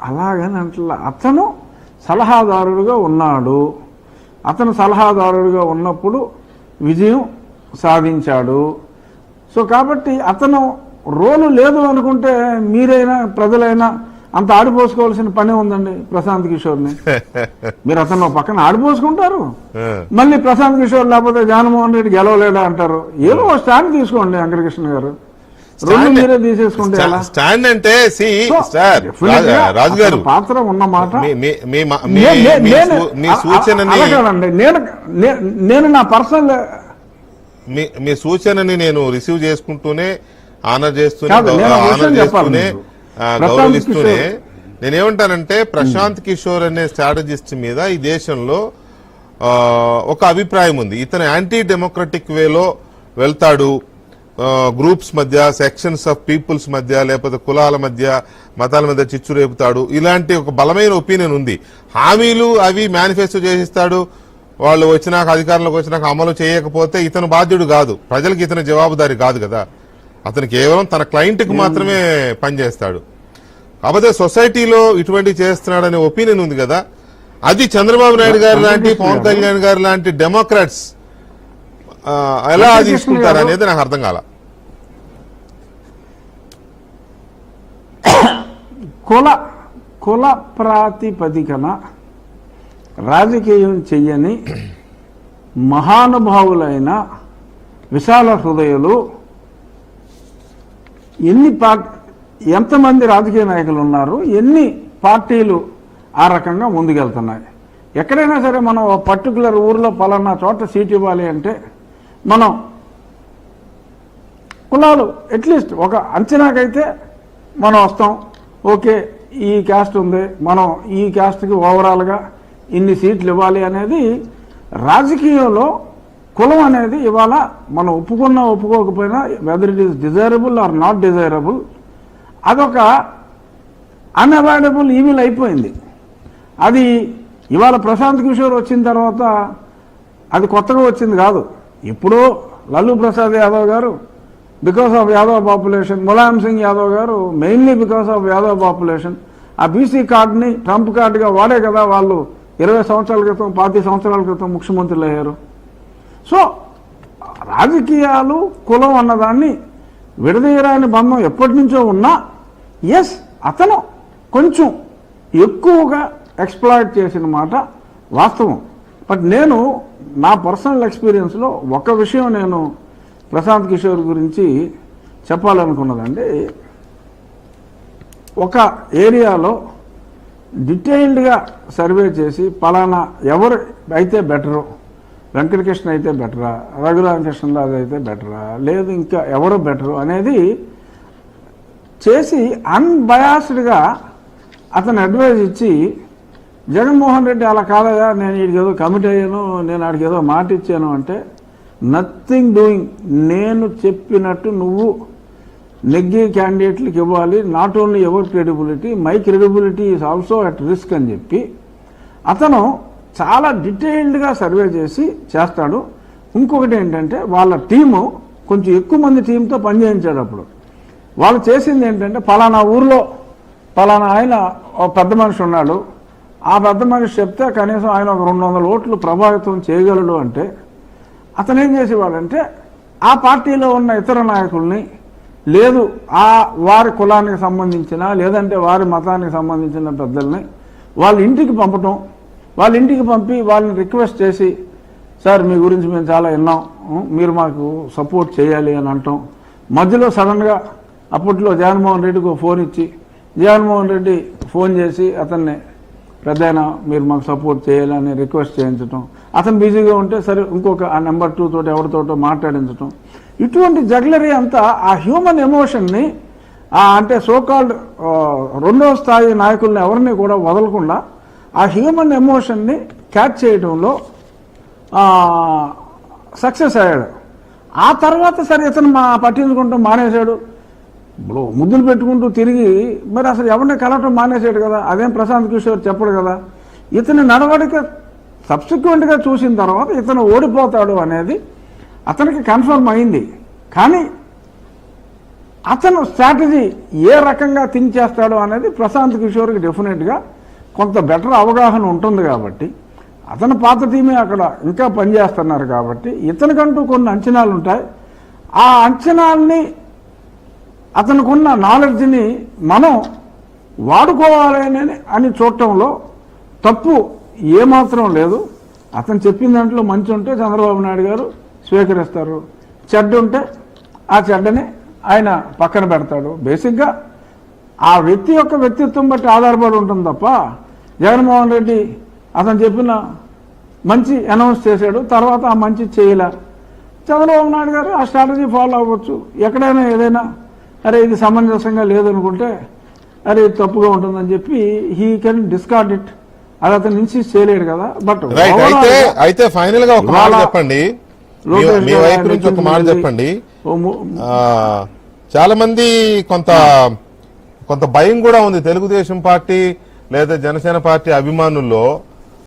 అలాగని అంటలా, అతను సలహాదారుడుగా ఉన్నాడు. అతను సలహాదారుడుగా ఉన్నప్పుడు విజయం సాధించాడు. సో కాబట్టి అతను రోలు లేదు అనుకుంటే మీరైనా ప్రజలైనా అంత ఆడిపోసుకోవాల్సిన పని ఉందండి ప్రశాంత్ కిషోర్ని. మీరు అతను పక్కన ఆడిపోసుకుంటారు, మళ్ళీ ప్రశాంత్ కిషోర్ లేకపోతే జగన్మోహన్ రెడ్డి గెలవలేడా అంటారు. ఏదో స్టాండ్ తీసుకోండి వెంకటకృష్ణ గారు, రెండు మీరే తీసేసుకుంటే స్టాండ్ అంటే రాజు గారు పాత్ర ఉన్నమాట. నేను నా పర్సనల్ మీ సూచనని నేను రిసీవ్ చేసుకుంటూనే ఆనర్ చేస్తూనే గౌరవిస్తూనే నేనేమంటానంటే ప్రశాంత్ కిషోర్ అనే స్ట్రాటజిస్ట్ మీద ఈ దేశంలో ఒక అభిప్రాయం ఉంది. ఇతను యాంటీ డెమోక్రటిక్ వేలో వెళ్తాడు, గ్రూప్స్ మధ్య, సెక్షన్స్ ఆఫ్ పీపుల్స్ మధ్య, లేకపోతే కులాల మధ్య, మతాల మధ్య చిచ్చు రేపుతాడు, ఇలాంటి ఒక బలమైన ఒపీనియన్ ఉంది. హామీలు అవి మేనిఫెస్టో చేసిస్తాడు, వాళ్ళు వచ్చినాక అధికారంలోకి వచ్చినాక అమలు చేయకపోతే ఇతను బాధ్యుడు కాదు, ప్రజలకు ఇతను జవాబుదారి కాదు కదా. అతను కేవలం తన క్లయింట్కి మాత్రమే పనిచేస్తాడు. కాకపోతే సొసైటీలో ఇటువంటి చేస్తున్నాడనే ఒపీనియన్ ఉంది కదా, అది చంద్రబాబు నాయుడు గారు లాంటి, పవన్ కళ్యాణ్ గారు లాంటి డెమోక్రాట్స్ ఎలా తీసుకుంటారు అనేది నాకు అర్థం కాల. కుల ప్రాతిపదికన రాజకీయం చెయ్యని మహానుభావులైన విశాల హృదయులు ఎంతమంది రాజకీయ నాయకులు ఉన్నారు, ఎన్ని పార్టీలు ఆ రకంగా ముందుకెళ్తున్నాయి. ఎక్కడైనా సరే మనం పర్టికులర్ ఊర్లో పలానా చోట సీట్ ఇవ్వాలి అంటే మనం కులాలు అట్లీస్ట్ ఒక అంచనాకైతే మనం వస్తాం. ఓకే, ఈ క్యాస్ట్ ఉంది, మనం ఈ క్యాస్ట్కి ఓవరాల్గా ఇన్ని సీట్లు ఇవ్వాలి అనేది రాజకీయంలో కులం అనేది ఇవాళ మనం ఒప్పుకున్నా ఒప్పుకోకపోయినా whether it is desirable or not desirable, అదొక అన్అవాయిడబుల్ ఈవిల్ అయిపోయింది. అది ఇవాళ ప్రశాంత్ కిషోర్ వచ్చిన తర్వాత అది కొత్తగా వచ్చింది కాదు. ఇప్పుడు లల్లూ ప్రసాద్ యాదవ్ గారు because of Yadav population, Mulayam Singh Yadav గారు mainly because of Yadav population ఆ బీసీ కార్డుని ట్రంప్ కార్డుగా వాడే కదా వాళ్ళు 20 సంవత్సరాల క్రితం 25 సంవత్సరాల క్రితం ముఖ్యమంత్రులు అయ్యారు. సో రాజకీయాలు కులం అన్నదాన్ని విడదీయరాని బంధం ఎప్పటి నుంచో ఉన్నా ఎస్ అతను కొంచెం ఎక్కువగా ఎక్స్ప్లాయిట్ చేసిన మాట వాస్తవం. బట్ నేను నా పర్సనల్ ఎక్స్పీరియన్స్లో ఒక విషయం నేను ప్రశాంత్ కిషోర్ గురించి చెప్పాలనుకున్నదండి. ఒక ఏరియాలో డీటెయిల్డ్గా సర్వే చేసి పలానా ఎవరు అయితే బెటరు, వెంకటకృష్ణ అయితే బెటరా, రఘురామకృష్ణరాజు అయితే బెటరా, లేదు ఇంకా ఎవరు బెటరు అనేది చేసి అన్బయాస్డ్గా అతను అడ్వైజ్ ఇచ్చి జగన్మోహన్ రెడ్డి అలా కాదయా, నేను వీడికి ఏదో కమిట్ అయ్యాను, నేను వాడికి ఏదో మాట ఇచ్చాను అంటే నథింగ్ డూయింగ్, నేను చెప్పినట్టు నువ్వు నెగ్గే క్యాండిడేట్లకు ఇవ్వాలి, not only ever credibility, my credibility is also at risk అని చెప్పి అతను చాలా డీటెయిల్డ్గా సర్వే చేసి చేస్తాడు. ఇంకొకటి ఏంటంటే వాళ్ళ టీము కొంచెం ఎక్కువ మంది టీంతో పనిచేయించాడు. అప్పుడు వాళ్ళు చేసింది ఏంటంటే పలానా ఊర్లో పలానా ఆయన ఒక పెద్ద మనిషి ఉన్నాడు, ఆ పెద్ద మనిషి చెప్తే కనీసం ఆయన ఒక 200 ఓట్లు ప్రభావితం చేయగలడు అంటే అతను ఏం చేసేవాడంటే ఆ పార్టీలో ఉన్న ఇతర నాయకుల్ని, లేదు ఆ వారి కులానికి సంబంధించిన లేదంటే వారి మతానికి సంబంధించిన పెద్దల్ని వాళ్ళ ఇంటికి పంపటం, వాళ్ళ ఇంటికి పంపి వాళ్ళని రిక్వెస్ట్ చేసి సార్ మీ గురించి మేము చాలా విన్నాం, మీరు మాకు సపోర్ట్ చేయాలి అని అంటాం. మధ్యలో సడన్గా అప్పట్లో జగన్మోహన్ రెడ్డికి ఒక ఫోన్ ఇచ్చి జగన్మోహన్ రెడ్డి ఫోన్ చేసి అతన్ని పెద్దయినా మీరు మాకు సపోర్ట్ చేయాలని రిక్వెస్ట్ చేయించడం, అతను బిజీగా ఉంటే సరే ఇంకొక ఆ నెంబర్ 2 తోటి ఎవరితోటో మాట్లాడించడం, ఇటువంటి జగ్లరీ అంతా ఆ హ్యూమన్ ఎమోషన్ని అంటే సోకాల్డ్ రెండో స్థాయి నాయకుల్ని ఎవరిని కూడా వదలకుండా ఆ హ్యూమన్ ఎమోషన్ని క్యాచ్ చేయడంలో సక్సెస్ అయ్యాడు. ఆ తర్వాత సరే ఇతను పట్టించుకుంటూ మానేశాడు. ఇప్పుడు ముద్దులు పెట్టుకుంటూ తిరిగి మరి అసలు ఎవరిని కలవటం మానేశాడు కదా, అదేం ప్రశాంత్ కిషోర్ చెప్పడు కదా. ఇతని నడవడిక సబ్సిక్వెంట్గా చూసిన తర్వాత ఇతను ఓడిపోతాడు అనేది అతనికి కన్ఫర్మ్ అయింది. కానీ అతను స్ట్రాటజీ ఏ రకంగా థింక్ చేస్తాడో అనేది ప్రశాంత్ కిషోర్కి డెఫినెట్గా కొంత బెటర్ అవగాహన ఉంటుంది కాబట్టి, అతని పాత టీమే అక్కడ ఇంకా పనిచేస్తున్నారు కాబట్టి ఇతనికంటూ కొన్ని అంచనాలు ఉంటాయి. ఆ అంచనాల్ని, అతనికున్న నాలెడ్జ్ని మనం వాడుకోవాలని అని చూడటంలో తప్పు ఏమాత్రం లేదు. అతను చెప్పిన దాంట్లో మంచి ఉంటే చంద్రబాబు నాయుడు గారు స్వీకరిస్తారు, చెడ్డ ఉంటే ఆ చెడ్డని ఆయన పక్కన పెడతాడు. బేసిక్గా ఆ వ్యక్తి యొక్క వ్యక్తిత్వం బట్టి ఆధారపడి ఉంటుంది తప్ప, జగన్మోహన్ రెడ్డి అతను చెప్పిన మంచి అనౌన్స్ చేశాడు, తర్వాత ఆ మంచి చేయలే. చంద్రబాబు నాయుడు గారు ఆ స్ట్రాటజీ ఫాలో అవ్వచ్చు. ఎక్కడైనా ఏదైనా అరే ఇది సమంజసంగా లేదనుకుంటే అరే ఇది తప్పుగా ఉంటుందని చెప్పి హీ కెన్ డిస్కార్డ్ ఇట్. అది అతను ఇన్సిస్ట్ చేయలేడు కదా. బట్ అయితే ఫైనల్ గా ఒక మాట చెప్పండి, మీ వైపు నుంచి ఒక మాట చెప్పండి. చాలా మంది కొంత భయం కూడా ఉంది తెలుగుదేశం పార్టీ లేదా జనసేన పార్టీ అభిమానుల్లో.